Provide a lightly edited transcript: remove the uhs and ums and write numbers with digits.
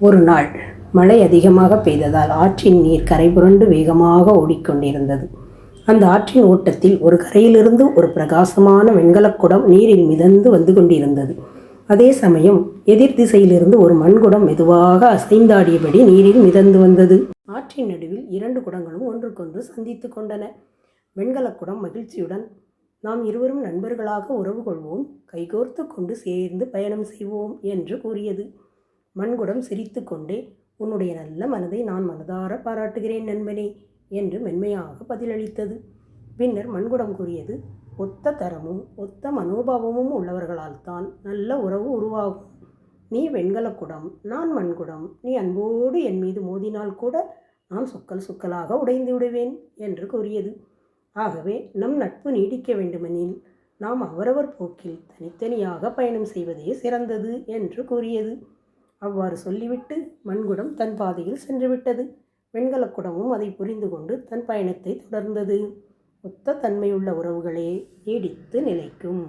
ஒரு நாள் மழை அதிகமாக பெய்ததால் ஆற்றின் நீர் கரைபுரண்டு வேகமாக ஓடிக்கொண்டிருந்தது. அந்த ஆற்றின் ஓட்டத்தில் ஒரு கரையிலிருந்து ஒரு பிரகாசமான வெண்கலக் குடம் நீரில் மிதந்து வந்து கொண்டிருந்தது. அதே சமயம் எதிர் திசையிலிருந்து ஒரு மண்குடம் மெதுவாக அசைந்தாடியபடி நீரில் மிதந்து வந்தது. ஆற்றின் நடுவில் 2 குடங்களும் ஒன்றுக்கொன்று சந்தித்து கொண்டன. வெண்கலக் குடம் மகிழ்ச்சியுடன், "நாம் இருவரும் நண்பர்களாக உறவு கொள்வோம், கைகோர்த்து கொண்டு சேர்ந்து பயணம் செய்வோம்" என்று கூறியது. மண்குடம் சிரித்து கொண்டே, "உன்னுடைய நல்ல மனதை நான் மனதார பாராட்டுகிறேன் நண்பனே" என்று மென்மையாக பதிலளித்தது. பின்னர் மண்குடம் கூறியது, "ஒத்த தரமும் ஒத்த மனோபாவமும் உள்ளவர்களால்தான் நல்ல உறவு உருவாகும். நீ வெண்கலக் குடம், நான் மண்குடம். நீ அன்போடு என் மீது மோதினால் கூட நான் சுக்கல் சுக்கலாக உடைந்து விடுவேன்" என்று கூறியது. "ஆகவே நம் நட்பு நீடிக்க வேண்டுமெனில் நாம் அவரவர் போக்கில் தனித்தனியாக பயணம் செய்வதே சிறந்தது" என்று கூறியது. அவ்வாறு சொல்லிவிட்டு மண்குடம் தன் பாதையில் சென்றுவிட்டது. வெண்கலக் குடமும் அதை புரிந்து கொண்டு தன் பயணத்தை தொடர்ந்தது. ஒத்த தன்மையுள்ள உறவுகளே நீடித்து நிலைக்கும்.